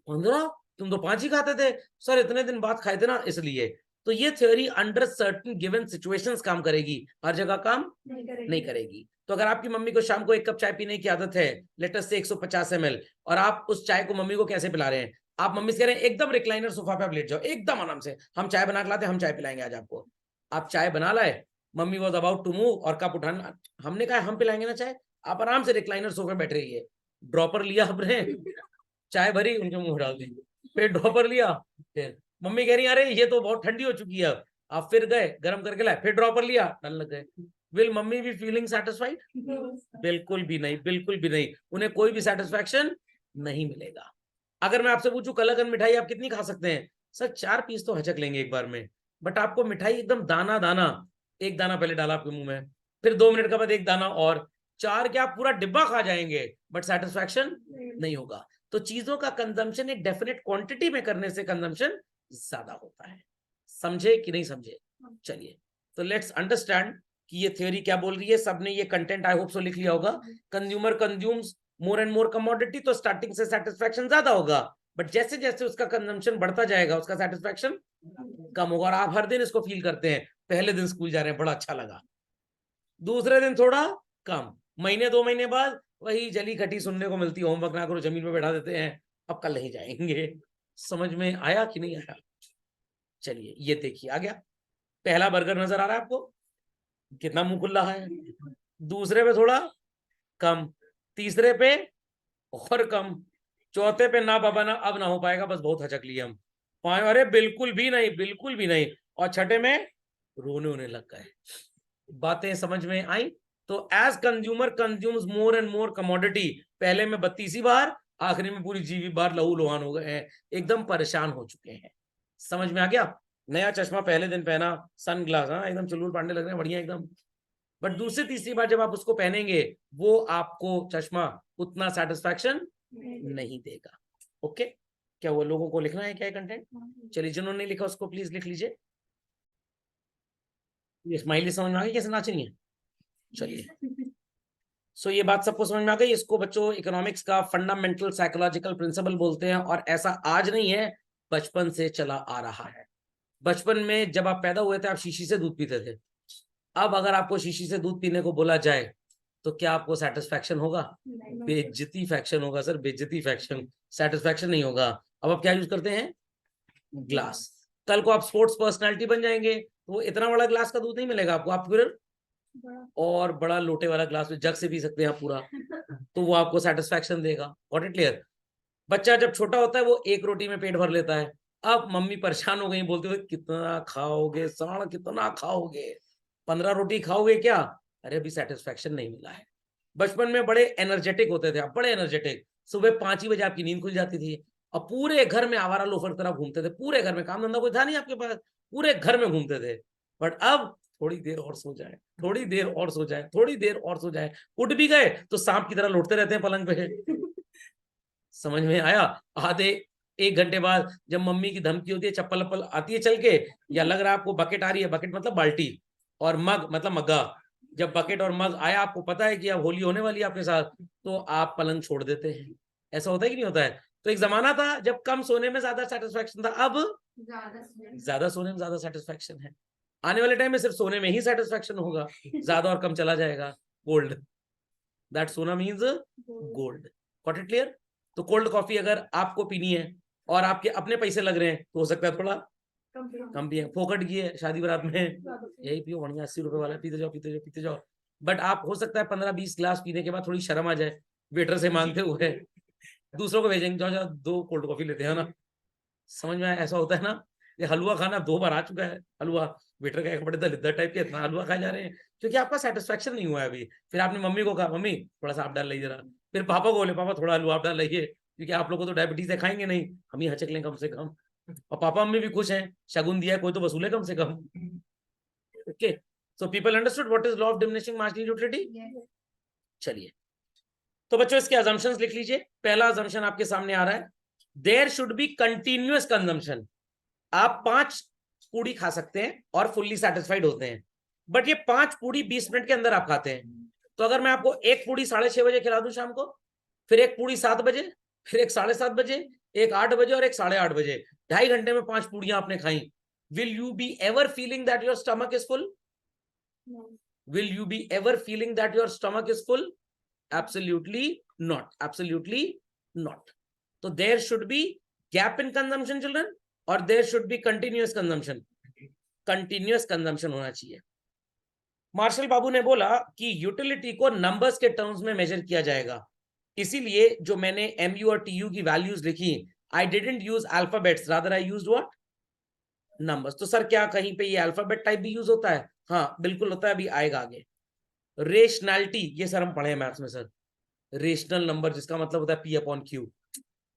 15? तुम तो 5 ही खाते थे। सर इतने दिन बाद खाए थे ना इसलिए। तो ये theory under certain given situations काम करेगी, हर जगह काम नहीं करेगी। तो अगर आपकी मम्मी को शाम को 1 कप चाय पीने की आदत है, लेट अस से 150 ml, और आप उस चाय को मम्मी को कैसे पिला रहे हैं? आप मम्मी से कह रहे हैं एकदम रिक्लाइनर सोफा पे आप लेट जाओ, एकदम आराम से, हम चाय बना के लाते, हम चाय पिलाएंगे आज आपको। आप चाय बना लाए, mummy was about to move और कप उठाना, हमने कहा हम पिलाएंगे ना चाय, आप आराम से रिक्लाइनर सोफे बैठ रहिए। ड्रॉपर लिया आपने, चाय भरी, उनके मुंह डाल दी, फिर ड्रॉपर लिया, फिर मम्मी कह रही अरे ये तो बहुत ठंडी हो चुकी है, आप फिर गए गर्म करके लाए, फिर ड्रॉपर लिया, डालने लग गए। Will mummy be feeling satisfied? बिल्कुल भी नहीं, बिल्कुल भी नहीं, उन्हें कोई भी सेटिस्फैक्शन नहीं मिलेगा। अगर मैं आपसे पूछूं कलाकंद मिठाई आप कितनी खा सकते हैं? सर 4 पीस तो हचक लेंगे एक बार में। बट आपको मिठाई एकदम दाना दाना, एक दाना पहले डाला आपके मुंह में, फिर 2 मिनट के बाद एक दाना और, 4 क्या आप पूरा डिब्बा खा जाएंगे, बट सेटिस्फैक्शन नहीं होगा। तो चीजों का कंजम्पशन एक डेफिनेट क्वांटिटी में करने से कंजम्पशन ज्यादा होता है। समझे कि नहीं समझे? चलिए, तो लेट्स अंडरस्टैंड कि ये थ्योरी क्या बोल रही है। सबने ये कंटेंट आई होप सो लिख लिया होगा। Consumer consumes more and more commodity, तो स्टार्टिंग से सेटिस्फैक्शन ज्यादा होगा, बट जैसे जैसे उसका कंजम्पशन बढ़ता जाएगा उसका सेटिस्फैक्शन कम होगा। और आप हर दिन इसको फील करते हैं। पहले दिन स्कूल जा रहे हैं, बड़ा अच्छा लगा, दूसरे दिन थोड़ा कम, महीने 2 महीने बाद वही जली खटी सुनने को मिलती है, होमवर्क ना करो जमीन पे बैठा देते हैं, अब कल नहीं जाएंगे। समझ में आया कि नहीं आया? चलिए ये देखिए आ गया। पहला बर्गर नजर आ रहा है आपको, कितना मुंह खुल रहा है। दूसरे पे थोड़ा कम, तीसरे पे और कम, चौथे पे ना बाबा ना, अब ना हो पाएगा, बस बहुत हचक लिए हम। अरे बिल्कुल भी नहीं, बिल्कुल भी नहीं। और छठे में रोने होने लग गए। बातें समझ में आई? तो as consumer consumes more and more commodity, पहले में 32 बार, आखिरी में पूरी जीवी बार लहू लुहान हो गए हैं, एकदम परेशान हो चुके हैं। समझ में आ गया? नया चश्मा पहले दिन पहना, सन ग्लास, हाँ एकदम चुलबुल पांडे लग रहे हैं, बढ़िया एकदम। बट दूसरी तीसरी बार जब आप उसको पहनेंगे, वो आपको चश्मा उतना सेटिस्फैक्शन नहीं देगा। ओके, क्या वो लोगों को लिखना है क्या कंटेंट? चलिए, जिन्होंने लिखा उसको प्लीज लिख लीजिए। ये स्माइली समझ में आ गई कैसे नाचनी है? चलिए, सो ये बात सबको समझ में आ गई। इसको बच्चों इकोनॉमिक्स का फंडामेंटल साइकोलॉजिकल प्रिंसिपल बोलते हैं, और ऐसा आज नहीं है, बचपन से चला आ रहा है। बचपन में जब आप पैदा हुए थे, आप शीशी से दूध पीते थे। अब अगर आपको शीशी से दूध पीने को बोला जाए, तो क्या आपको सेटिस्फैक्शन होगा? बेइज्जती फैक्शन होगा सर, बेइज्जती फैक्शन, सेटिस्फैक्शन नहीं होगा। अब आप क्या यूज करते हैं? ग्लास। कल को आप स्पोर्ट्स पर्सनालिटी बन जाएंगे, तो वो इतना बड़ा ग्लास का दूध नहीं मिलेगा आपको, आप फिर और बड़ा लोटे वाला ग्लास में जग से पी सकते हैं आप पूरा, तो वो आपको सेटिस्फैक्शन देगा। Got it clear? बच्चा जब छोटा होता है वो एक रोटी में पेट भर लेता है। अब मम्मी परेशान हो गई, बोलते हुए कितना खाओगे साण, कितना खाओगे, 15 रोटी खाओगे क्या? अरे अभी सेटिस्फैक्शन नहीं मिला है। बचपन में बड़े एनर्जेटिक होते थे आप, बड़े एनर्जेटिक, सुबह 5 ही बजे आपकी नींद खुल जाती थी, और पूरे घर में आवारा लोफर तरह घूमते थे, पूरे घर में, काम धंधा कोई था नहीं आपके पास, पूरे घर में घूमते थे। बट अब थोड़ी देर और सो जाए, थोड़ी देर और सो जाए, थोड़ी देर और सो जाए, उठ भी गए तो सांप की तरह लौटते रहते हैं पलंग पे। समझ में आया? आधे 1 घंटे बाद जब मम्मी की धमकी होती है, चप्पल अप्पल आती है चल के, या लग रहा है आपको बकेट आ रही है, बकेट मतलब बाल्टी, और मग मतलब मग्गा, जब बकेट और मग आया, आपको पता है कि अब होली होने वाली है आपके साथ, तो आप पलंग छोड़ देते हैं। ऐसा होता है कि नहीं होता है? तो एक जमाना था जब कम सोने में ज्यादा सेटिस्फैक्शन था, अब ज्यादा सोने में ज्यादा सेटिस्फैक्शन है। आने वाले टाइम में सिर्फ सोने में ही सेटिस्फैक्शन होगा, ज्यादा और कम चला जाएगा। गोल्ड, दैट सोना means gold. Got it clear? तो कोल्ड कॉफी अगर आपको पीनी है और आपके अपने पैसे लग रहे हैं, तो हो सकता है थोड़ा कम पिए, फोकट की है शादी बारात में, यही पियो बढ़िया, 80 रुपए वाला, पीते जाओ पीते जाओ पीते जाओ। बट आप हो सकता है 15-20 ग्लास पीने के बाद थोड़ी शर्म आ जाए वेटर से मांगते हुए, दूसरों को भेजेंगे, जाओ जाओ 2 कोल्ड कॉफी लेते हैं ना। समझ में आया? ऐसा होता है ना। ये हलवा खाना 2 बार आ चुका है, हलवा वेटर का एक बड़े दलिद्दर टाइप के, इतना हलवा खाए जा रहे हैं क्योंकि आपका सेटिस्फैक्शन नहीं हुआ है अभी। फिर आपने मम्मी को कहा, मम्मी थोड़ा सा आप डाल लीजिए जरा, फिर पापा को बोले, पापा थोड़ा हलवा आप डाल लीजिए, क्योंकि आप लोग को तो डायबिटीज है, खाएंगे नहीं, हम ही हचक लें कम से कम। और पापा मम्मी भी खुश हैं, शगुन दिया है, कोई तो वसूले कम से कम। Okay, so people understood what is law of diminishing marginal utility. चलिए, तो बच्चों इसके अजम्पशंस लिख लीजिए। पहला अजम्पशन आपके सामने आ रहा है, there should be continuous consumption. आप 5 पूड़ी खा सकते हैं और फुल्ली सेटिस्फाइड होते हैं, बट ये 5 पूड़ी 20 मिनट के अंदर आप खाते हैं। तो अगर मैं आपको एक पूड़ी 6:30 बजे खिला दूं शाम को, फिर एक पूड़ी 7 बजे, फिर एक 7:30 बजे, एक 8 बजे और एक 8:30 बजे, 2.5 घंटे में 5 पूड़ियां आपने खाई, will you be ever feeling that your stomach is full? Will you be ever feeling that your stomach is full? Absolutely not, absolutely not. So there should be gap in consumption children, or there should be continuous consumption. Continuous consumption होना चाहिए। Martial बाबू ने बोला कि utility को numbers के terms में major किया जाएगा, इसीलिए जो मैंने MU और TU की वैल्यूज लिखी, I didn't use alphabets, rather I used what? Numbers. तो सर क्या कहीं पे ये अल्फाबेट टाइप भी यूज होता है? हाँ बिल्कुल होता है, अभी आएगा आगे। रेशनैलिटी, ये सर हम पढ़े हैं मैथ्स में सर, रेशनल नंबर जिसका मतलब होता है P/Q।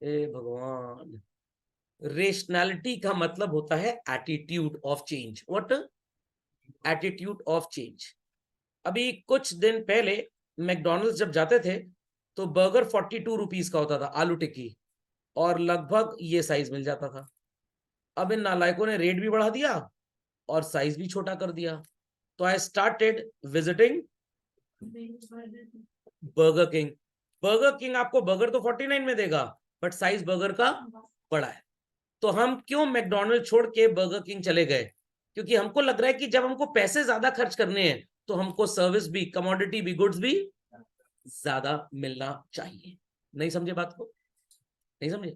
ए भगवान, रेशनैलिटी का मतलब होता है attitude of change. What? Attitude of change. अभी कुछ दिन पहले मैकडोनल्ड्स जब जाते थे तो बर्गर 42 रुपीज का होता था, आलू टिक्की, और लगभग ये साइज मिल जाता था। अब इन नालायकों ने रेट भी बढ़ा दिया और साइज भी छोटा कर दिया। तो I started visiting burger king. Burger king आपको बर्गर तो 49 में देगा, बट साइज बर्गर का बड़ा है। तो हम क्यों मैकडोनल्ड छोड़ के बर्गर किंग चले गए? क्योंकि हमको लग रहा है कि जब हमको पैसे ज्यादा खर्च करने हैं तो हमको सर्विस भी, कमोडिटी भी, गुड्स भी ज्यादा मिलना चाहिए। नहीं समझे बात को? नहीं समझे?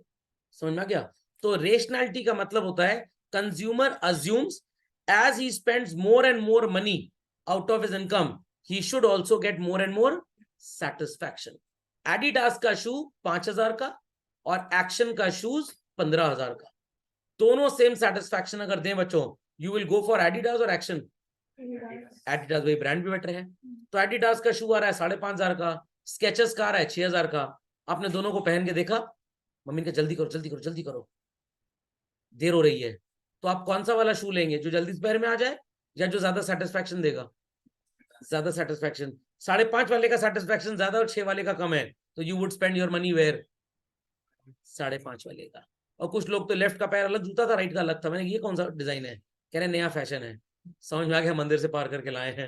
समझ में आ गया? तो रेशनैलिटी का मतलब होता है consumer assumes as he spends more and more money out of his income, he should also get more and more satisfaction. Adidas का शू 5,000 का और एक्शन का शूज 15,000 का, दोनों सेम सेटिस्फैक्शन अगर दें बच्चों, you will go for Adidas और एक्शन? एडिडास, वही ब्रांड भी बेटर है। तो एडिडास का शू आ रहा है 5,500 का, स्केचेस का आ रहा है 6,000 का। आपने दोनों को पहन के देखा, मम्मी ने कहा जल्दी करो जल्दी करो जल्दी करो, देर हो रही है। तो आप कौन सा वाला शू लेंगे, जो जल्दी पैर में आ जाए या जो ज्यादा सेटिस्फैक्शन देगा? ज्यादा सेटिस्फैक्शन। 5.5 वाले का सेटिस्फैक्शन ज्यादा और 6 वाले का कम है, तो you would spend your money where? 5.5 वाले का। और कुछ लोग तो लेफ्ट का पैर अलग जूता था, राइट का अलग था। मैंने ये कौन सा डिजाइन है? कह रहे नया फैशन है। समझ में आ गया, मंदिर से पार करके लाए हैं।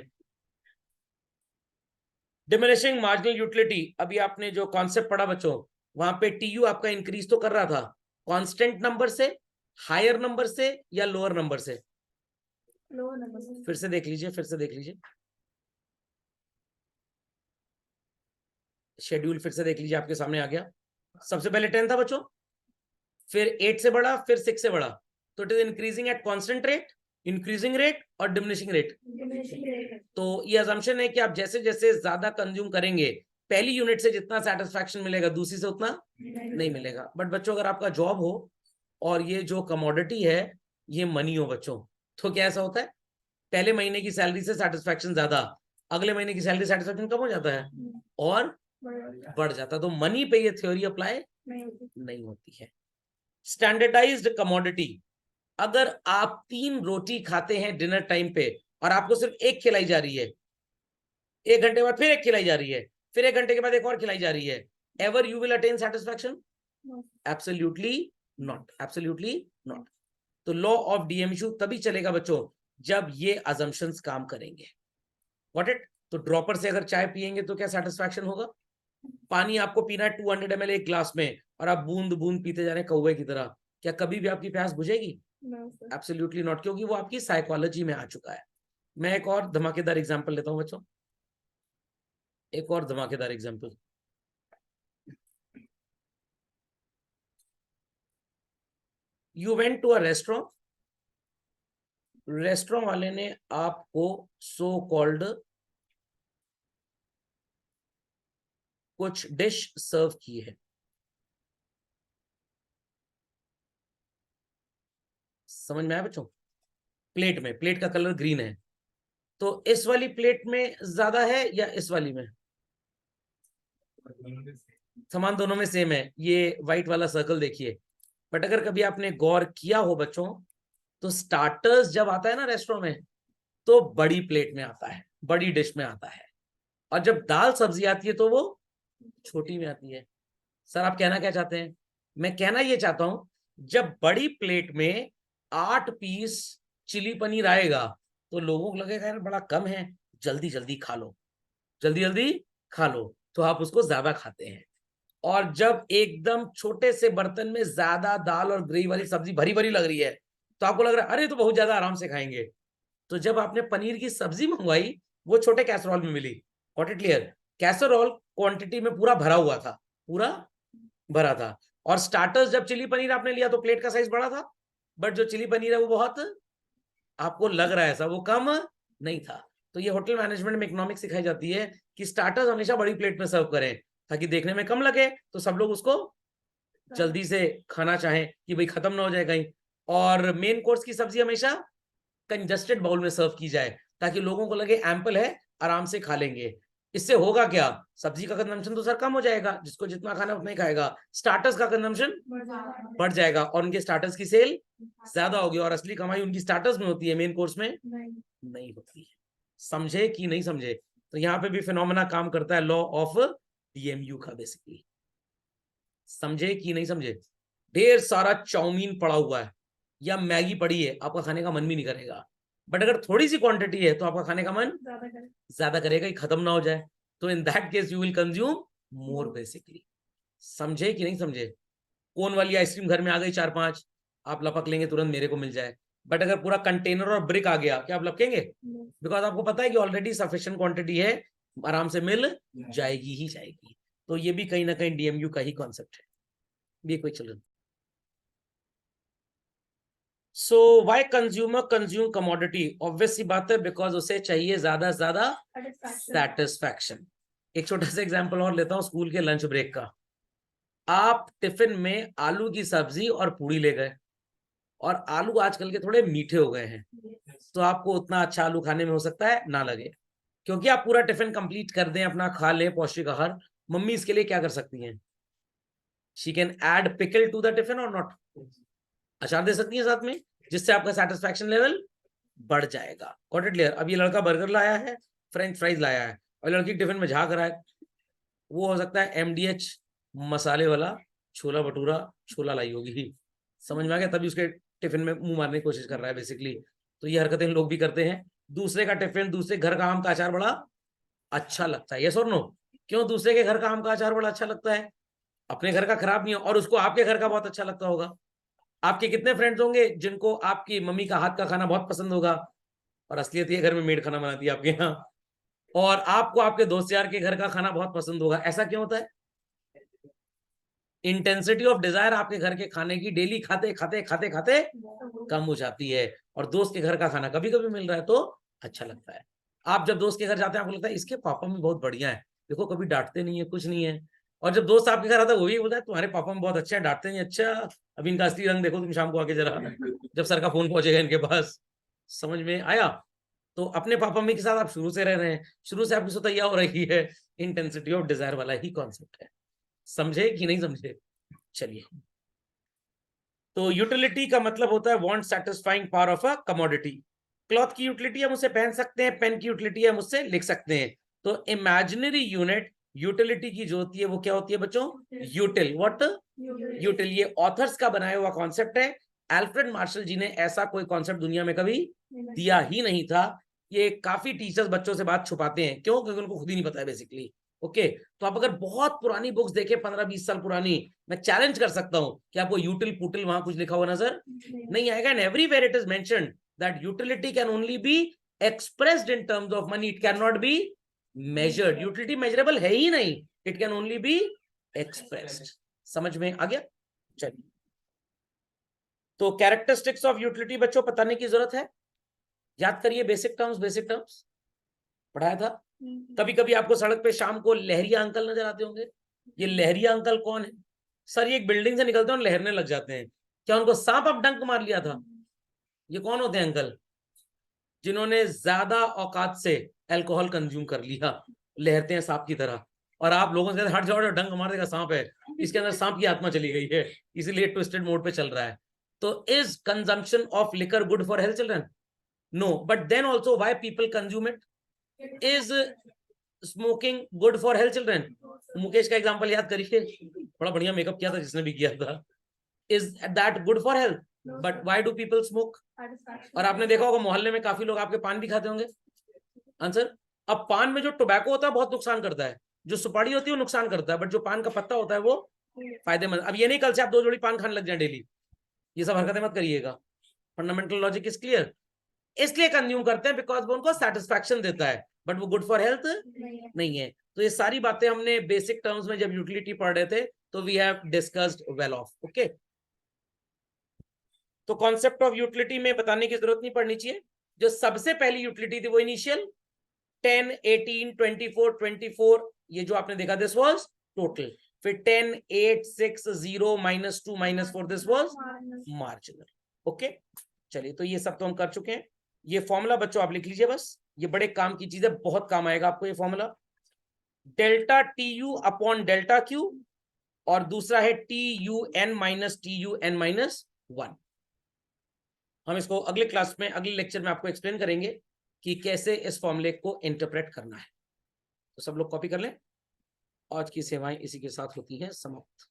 डिमिनिशिंग मार्जिनल यूटिलिटी, अभी आपने जो कॉन्सेप्ट पढ़ा बच्चों, वहां पे टीयू आपका इंक्रीज तो कर रहा था कांस्टेंट नंबर से, हायर नंबर से, या लोअर नंबर से? लोअर नंबर से। फिर से देख लीजिए, फिर से देख लीजिए शेड्यूल, फिर से देख लीजिए, आपके सामने आ गया। सबसे पहले 10 था बच्चों, फिर 8 से बढ़ा, फिर 6 से बढ़ा। तो it is increasing at constant rate, increasing rate और डिमिनिशिंग रेट। तो ये अजम्पशन है कि आप जैसे जैसे ज्यादा कंज्यूम करेंगे, पहली यूनिट से जितना सेटिस्फैक्शन मिलेगा दूसरी से उतना नहीं मिलेगा। बट बच्चों अगर आपका जॉब हो और ये जो कमोडिटी है ये मनी हो बच्चों, तो क्या ऐसा होता है पहले महीने की सैलरी से सेटिस्फैक्शन ज्यादा, अगले महीने की सैलरी सेटिस्फैक्शन कम हो जाता है और बढ़ जाता है। तो मनी पे ये थ्योरी अप्लाई नहीं होती है। स्टैंडर्डाइज्ड कमोडिटी, अगर आप 3 रोटी खाते हैं डिनर टाइम पे और आपको सिर्फ एक खिलाई जा रही है, 1 घंटे बाद फिर एक खिलाई जा रही है, फिर 1 घंटे के बाद एक और खिलाई जा रही है, ever you will attain satisfaction? Absolutely not, absolutely not. तो लॉ ऑफ डीएमयू तभी चलेगा बच्चों जब ये अजम्पशंस काम करेंगे। What it? तो ड्रॉपर से अगर चाय पिएंगे तो क्या सेटिस्फैक्शन होगा? पानी आपको पीना है 200 ml एक ग्लास में और आप बूंद बूंद पीते जा रहे हैं कौवे की तरह, क्या कभी भी आपकी प्यास बुझेगी? एब्सोल्युटली नॉट, क्योंकि वो आपकी साइकोलॉजी में आ चुका है। मैं एक और धमाकेदार एग्जांपल लेता हूं बच्चों, एक और धमाकेदार example. You went to a restaurant, restaurant वाले ने आपको सो कॉल्ड कुछ डिश सर्व की है, समझ में आया बच्चों? प्लेट में, प्लेट का कलर ग्रीन है, तो इस वाली प्लेट में ज्यादा है या इस वाली में? सामान दोनों में सेम है, ये व्हाइट वाला सर्कल देखिए। बट अगर कभी आपने गौर किया हो बच्चों, तो स्टार्टर्स जब आता है ना रेस्टोरेंट में, तो बड़ी प्लेट में आता है, बड़ी डिश में आता है, और जब दाल सब्जी आती है तो वो छोटी में आती है। सर आप कहना क्या चाहते हैं? मैं कहना ये चाहता हूं, जब बड़ी प्लेट में 8 पीस चिली पनीर आएगा तो लोगों को लगेगा यार बड़ा कम है, जल्दी जल्दी खा लो, जल्दी जल्दी खा लो, तो आप उसको ज्यादा खाते हैं। और जब एकदम छोटे से बर्तन में ज्यादा दाल और ग्रेवी वाली सब्जी भरी भरी लग रही है, तो आपको लग रहा है अरे तो बहुत ज्यादा आराम से खाएंगे। तो जब आपने पनीर की सब्जी मंगवाई, वो छोटे कैसरोल में मिली। Got it clear? Casserole quantity में पूरा भरा हुआ था, पूरा भरा था। और स्टार्टर्स जब चिली पनीर आपने लिया तो प्लेट का साइज बड़ा था, बट जो चिली पनीर है वो बहुत, आपको लग रहा है ऐसा, वो कम नहीं था। तो ये होटल मैनेजमेंट में इकोनॉमिक्स सिखाई जाती है कि स्टार्टर्स हमेशा बड़ी प्लेट में सर्व करें ताकि देखने में कम लगे, तो सब लोग उसको जल्दी से खाना चाहें कि भाई खत्म ना हो जाए कहीं। और मेन कोर्स की सब्जी हमेशा कंजस्टेड बाउल में सर्व की जाए ताकि लोगों को लगे एम्पल है, आराम से खा लेंगे। इससे होगा क्या, सब्जी का कंजम्पशन तो सर कम हो जाएगा, जिसको जितना खाना उतना ही खाएगा, स्टार्टर्स का कंजम्पशन बढ़ जाएगा और उनके स्टार्टर्स की सेल ज्यादा होगी, और असली कमाई उनकी स्टार्टर्स में होती है, मेन कोर्स में नहीं होती है। समझे कि नहीं समझे? तो यहाँ पे भी फिनोमेना काम करता है, लॉ ऑफ डीएमयू का बेसिकली। समझे कि नहीं समझे? ढेर सारा चाउमीन पड़ा हुआ है या मैगी पड़ी है, आपका खाने का मन भी नहीं करेगा, बट अगर थोड़ी सी क्वांटिटी है तो आपका खाने का मन ज्यादा करेगा, ही खत्म ना हो जाए। तो in that case you will consume more basically. समझे कि नहीं समझे? कोन वाली आइसक्रीम घर में आ गई 4-5, आप लपक लेंगे तुरंत मेरे को मिल जाए, बट अगर पूरा कंटेनर और ब्रिक आ गया, क्या आप लपकेंगे? बिकॉज आपको पता है कि ऑलरेडी सफिशिएंट क्वांटिटी है, आराम से मिल जाएगी ही जाएगी। तो ये भी कहीं ना कहीं डीएमयू का ही कॉन्सेप्ट है। Be quick children. So why consumer consume commodity? Obvious सी बात है, बिकॉज उसे चाहिए ज्यादा से ज्यादा सेटिस्फैक्शन। एक छोटा सा एग्जांपल और लेता हूं स्कूल के लंच ब्रेक का। आप टिफिन में आलू की सब्जी और पूड़ी ले गए, और आलू आजकल के थोड़े मीठे हो गए हैं, तो आपको उतना अच्छा आलू खाने में हो सकता है ना लगे, क्योंकि आप पूरा टिफिन कंप्लीट कर दें, अपना खा लें पौष्टिक आहार। मम्मी इसके लिए क्या कर सकती हैं? She can add pickle to the tiffin और नॉट? अचार दे सकती है साथ में, जिससे आपका सेटिस्फैक्शन लेवल बढ़ जाएगा। Got it clear? अब ये लड़का बर्गर लाया है, फ्रेंच फ्राइज लाया है, और लड़की टिफिन में झाँक रहा है, वो हो सकता है एमडीएच मसाले वाला छोला भटूरा छोला लाई होगी। समझ में आ गया? तभी उसके टिफिन में मुंह मारने की कोशिश कर रहा है बेसिकली। तो ये हरकतें लोग भी करते हैं। दूसरे का टिफिन, दूसरे घर का आम का अचार बड़ा अच्छा लगता है, यस और नो? क्यों दूसरे के घर का आम का अचार बड़ा अच्छा लगता है? अपने घर का खराब नहीं हो, और उसको आपके घर का बहुत अच्छा लगता होगा। आपके कितने फ्रेंड्स होंगे जिनको आपकी मम्मी का हाथ का खाना बहुत पसंद होगा, और असलियत ये घर में मेड खाना बनाती है आपके यहाँ, और आपको आपके दोस्त यार के घर का खाना बहुत पसंद होगा। ऐसा क्यों होता है? इंटेंसिटी ऑफ डिजायर आपके घर के खाने की डेली खाते खाते खाते खाते कम हो जाती है, और दोस्त के घर का खाना कभी कभी मिल रहा है तो अच्छा लगता है। आप जब दोस्त के घर जाते हैं, आपको लगता है इसके पापा भी बहुत बढ़िया है, देखो कभी डांटते नहीं है, कुछ नहीं है। और जब दोस्त आपके घर आता है, वो भी बोलता है तुम्हारे पापा में बहुत अच्छे हैं, डांटते नहीं। अच्छा, अभी इनका असली रंग देखो तुम शाम को आके जरा, जब सर का फोन पहुंचेगा इनके पास। समझ में आया? तो अपने पापा मम्मी के साथ आप शुरू से रह रहे हैं, शुरू से आपकी सुतैया हो रही है। इंटेंसिटी ऑफ डिजायर वाला ही कॉन्सेप्ट है। समझे कि नहीं समझे? चलिए, तो यूटिलिटी का मतलब होता है want satisfying power of a commodity. Cloth की यूटिलिटी हम उससे पहन सकते हैं, पेन की यूटिलिटी हम उससे लिख सकते हैं। तो इमेजिनरी यूनिट यूटिलिटी की जो होती है वो क्या होती है बच्चों? यूटिल। व्हाट? यूटिल। ये ऑथर्स का बनाया हुआ कॉन्सेप्ट है। अल्फ्रेड मार्शल जी ने ऐसा कोई कॉन्सेप्ट दुनिया में कभी दिया ही नहीं था। ये काफी टीचर्स बच्चों से बात छुपाते हैं, क्यों? क्योंकि उनको खुद ही नहीं पता है बेसिकली। ओके, तो आप अगर बहुत पुरानी बुक्स देखें, 15-20 साल पुरानी, मैं चैलेंज कर सकता हूं कि आपको यूटिल पुटिल वहां कुछ लिखा हुआ नजर नहीं आएगा। And everywhere it is mentioned that utility can only be expressed in terms of money, it can not be measured. Utility measurable है ही नहीं, it can only be expressed. समझ में आ गया? चलिए, तो कैरेक्टरिस्टिक्स ऑफ यूटिलिटी बच्चों बताने की जरूरत है? याद करिए बेसिक टर्म्स, बेसिक टर्म्स पढ़ाया था। कभी कभी आपको सड़क पे शाम को लहरिया अंकल नजर आते होंगे। ये लहरिया अंकल कौन है? सर ये एक बिल्डिंग से निकलते हैं और लहरने लग जाते हैं। क्या उनको सांप अब डंक मार लिया था? ये कौन होते हैं अंकल? जिन्होंने ज्यादा औकात से अल्कोहल कंज्यूम कर लिया, लहरते हैं सांप की तरह। और आप लोगों से हट जाओ, डंक मार देगा, सांप है, इसके अंदर सांप की आत्मा चली गई है, इसीलिए ट्विस्टेड मोड पे चल रहा है। तो is consumption of liquor good for health children? No, but then also why people consume it? Is smoking good for health children? Mukesh का एग्जांपल याद करिए, बड़ा बढ़िया मेकअप किया था जिसने भी किया था। Is that good for health? But why do people smoke? और आपने देखा होगा मोहल्ले में काफी लोग आपके पान भी खाते होंगे। आंसर, अब पान में जो टोबैको होता है बहुत नुकसान करता है, जो सुपारी होती है वो नुकसान करता है, बट जो पान का पत्ता होता है वो फायदेमंद। अब ये नहीं कल से आप 2 जोड़ी पान खाने लग जाए डेली, ये सब हरकतें मत करिएगा। Fundamental logic is clear. इसलिए कंज्यूम करते हैं बिकॉज वो उनको सेटिस्फैक्शन देता है, बट वो गुड फॉर हेल्थ नहीं है। तो ये सारी बातें हमने बेसिक टर्म्स में जब यूटिलिटी पढ़ रहे थे तो we have discussed well off. Okay, तो कॉन्सेप्ट ऑफ यूटिलिटी में बताने की जरूरत नहीं पड़नी चाहिए। जो सबसे पहली यूटिलिटी थी वो इनिशियल 10, 18, 24, 24, ये जो आपने देखा दिस वाज टोटल। फिर 10, 8, 6, 0, -2, -4, दिस वाज मार्जिनल। ओके, चलिए, तो ये सब तो हम कर चुके हैं। ये फॉर्मूला बच्चों आप लिख लीजिए बस, ये बड़े काम की चीज है, बहुत काम आएगा आपको ये formula. Delta T U upon delta Q, और दूसरा है T U N minus T U N minus 1। हम इसको अगले क्लास में, अगले लेक्चर में आपको एक्सप्लेन करेंगे कि कैसे इस फॉर्मूले को इंटरप्रेट करना है। तो सब लोग कॉपी कर लें। आज की सेवाएं इसी के साथ होती हैं समाप्त।